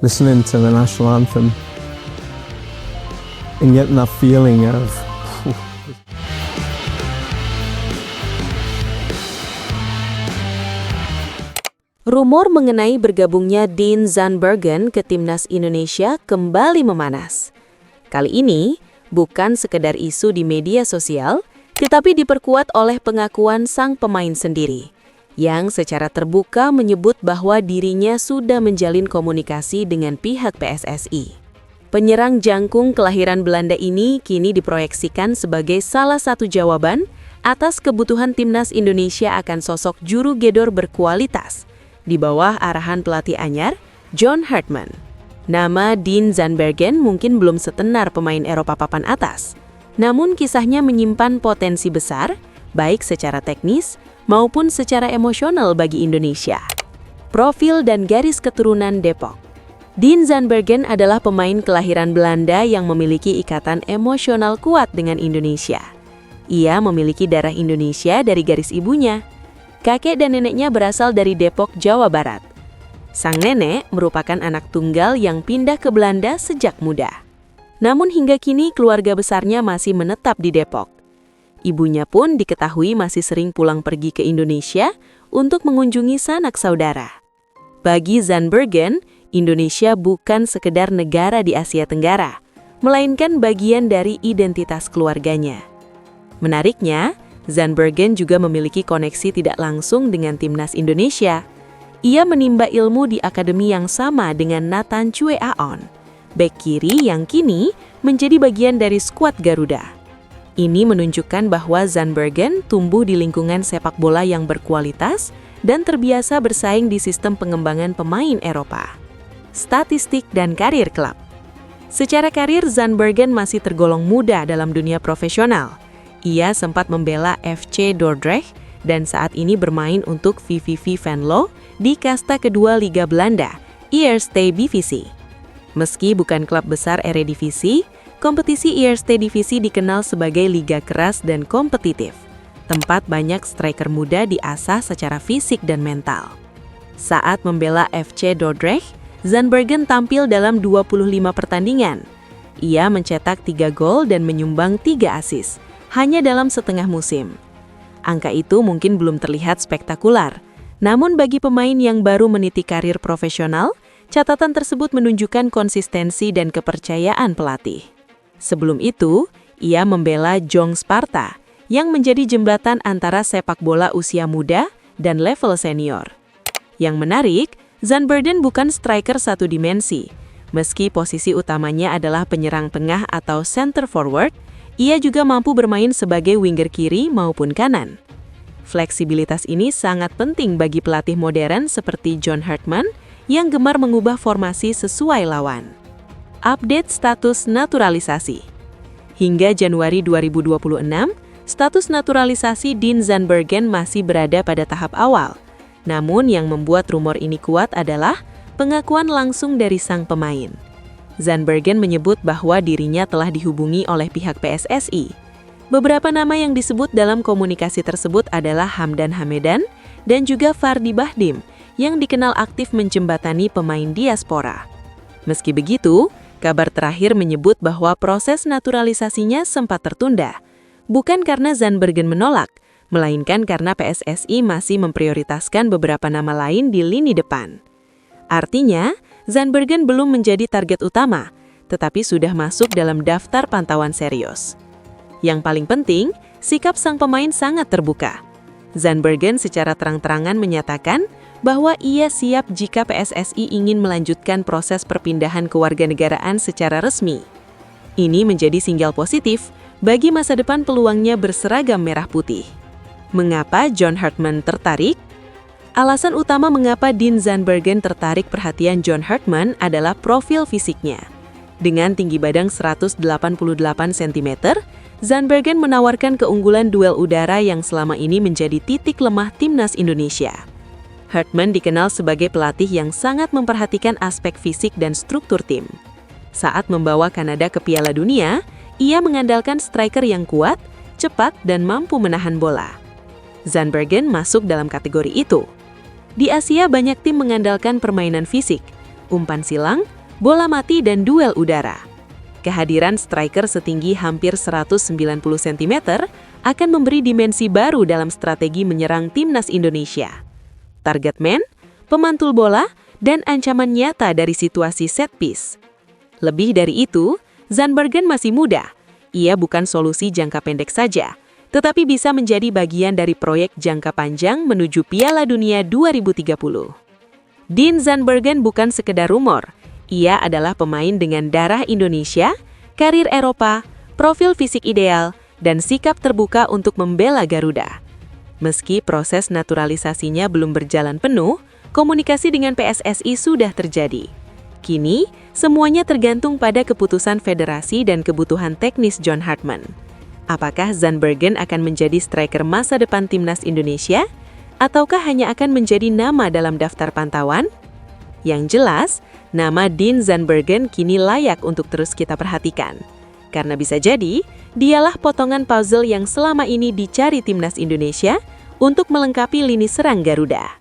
listening to the national anthem and getting that feeling of Rumor mengenai bergabungnya Dean Zandbergen ke Timnas Indonesia kembali memanas. Kali ini, bukan sekedar isu di media sosial, tetapi diperkuat oleh pengakuan sang pemain sendiri, yang secara terbuka menyebut bahwa dirinya sudah menjalin komunikasi dengan pihak PSSI. Penyerang jangkung kelahiran Belanda ini kini diproyeksikan sebagai salah satu jawaban atas kebutuhan Timnas Indonesia akan sosok juru gedor berkualitas di bawah arahan pelatih anyar, John Hartman. Nama Dean Zandbergen mungkin belum setenar pemain Eropa papan atas, namun kisahnya menyimpan potensi besar, baik secara teknis maupun secara emosional bagi Indonesia. Profil dan garis keturunan Depok. Dean Zandbergen adalah pemain kelahiran Belanda yang memiliki ikatan emosional kuat dengan Indonesia. Ia memiliki darah Indonesia dari garis ibunya. Kakek dan neneknya berasal dari Depok, Jawa Barat. Sang nenek merupakan anak tunggal yang pindah ke Belanda sejak muda. Namun hingga kini keluarga besarnya masih menetap di Depok. Ibunya pun diketahui masih sering pulang pergi ke Indonesia untuk mengunjungi sanak saudara. Bagi Zandbergen, Indonesia bukan sekedar negara di Asia Tenggara, melainkan bagian dari identitas keluarganya. Menariknya, Zandbergen juga memiliki koneksi tidak langsung dengan Timnas Indonesia. Ia menimba ilmu di akademi yang sama dengan Nathan Chue Aon, bek kiri yang kini menjadi bagian dari skuad Garuda. Ini menunjukkan bahwa Zandbergen tumbuh di lingkungan sepak bola yang berkualitas dan terbiasa bersaing di sistem pengembangan pemain Eropa. Statistik dan karir klub. Secara karir, Zandbergen masih tergolong muda dalam dunia profesional. Ia sempat membela FC Dordrecht dan saat ini bermain untuk VVV Venlo di kasta kedua Liga Belanda, Eerste Divisie. Meski bukan klub besar Eredivisie, kompetisi Eerste Divisie dikenal sebagai liga keras dan kompetitif, tempat banyak striker muda diasah secara fisik dan mental. Saat membela FC Dordrecht, Zandbergen tampil dalam 25 pertandingan. Ia mencetak 3 gol dan menyumbang 3 assist, hanya dalam setengah musim. Angka itu mungkin belum terlihat spektakular, namun bagi pemain yang baru meniti karir profesional, catatan tersebut menunjukkan konsistensi dan kepercayaan pelatih. Sebelum itu, ia membela Jong Sparta, yang menjadi jembatan antara sepak bola usia muda dan level senior. Yang menarik, Zandbergen bukan striker satu dimensi. Meski posisi utamanya adalah penyerang tengah atau center forward, ia juga mampu bermain sebagai winger kiri maupun kanan. Fleksibilitas ini sangat penting bagi pelatih modern seperti John Hartman yang gemar mengubah formasi sesuai lawan. Update status naturalisasi. Hingga Januari 2026, status naturalisasi Dean Zandbergen masih berada pada tahap awal. Namun yang membuat rumor ini kuat adalah pengakuan langsung dari sang pemain. Zandbergen menyebut bahwa dirinya telah dihubungi oleh pihak PSSI. Beberapa nama yang disebut dalam komunikasi tersebut adalah Hamdan Hamedan dan juga Fardi Bahdim yang dikenal aktif menjembatani pemain diaspora. Meski begitu, kabar terakhir menyebut bahwa proses naturalisasinya sempat tertunda, bukan karena Zandbergen menolak, melainkan karena PSSI masih memprioritaskan beberapa nama lain di lini depan. Artinya, Zandbergen belum menjadi target utama, tetapi sudah masuk dalam daftar pantauan serius. Yang paling penting, sikap sang pemain sangat terbuka. Zandbergen secara terang-terangan menyatakan bahwa ia siap jika PSSI ingin melanjutkan proses perpindahan kewarganegaraan secara resmi. Ini menjadi sinyal positif bagi masa depan peluangnya berseragam merah putih. Mengapa John Hartman tertarik? Alasan utama mengapa Dean Zandbergen tertarik perhatian John Hartman adalah profil fisiknya. Dengan tinggi badan 188 cm, Zandbergen menawarkan keunggulan duel udara yang selama ini menjadi titik lemah Timnas Indonesia. Hartman dikenal sebagai pelatih yang sangat memperhatikan aspek fisik dan struktur tim. Saat membawa Kanada ke Piala Dunia, ia mengandalkan striker yang kuat, cepat, dan mampu menahan bola. Zandbergen masuk dalam kategori itu. Di Asia banyak tim mengandalkan permainan fisik, umpan silang, bola mati dan duel udara. Kehadiran striker setinggi hampir 190 cm akan memberi dimensi baru dalam strategi menyerang timnas Indonesia. Target man, pemantul bola, dan ancaman nyata dari situasi set piece. Lebih dari itu, Zandbergen masih muda. Ia bukan solusi jangka pendek saja, tetapi bisa menjadi bagian dari proyek jangka panjang menuju Piala Dunia 2030. Dean Zandbergen bukan sekedar rumor. Ia adalah pemain dengan darah Indonesia, karir Eropa, profil fisik ideal, dan sikap terbuka untuk membela Garuda. Meski proses naturalisasinya belum berjalan penuh, komunikasi dengan PSSI sudah terjadi. Kini, semuanya tergantung pada keputusan federasi dan kebutuhan teknis John Hartman. Apakah Zandbergen akan menjadi striker masa depan timnas Indonesia? Ataukah hanya akan menjadi nama dalam daftar pantauan? Yang jelas, nama Dean Zandbergen kini layak untuk terus kita perhatikan. Karena bisa jadi, dialah potongan puzzle yang selama ini dicari timnas Indonesia untuk melengkapi lini serang Garuda.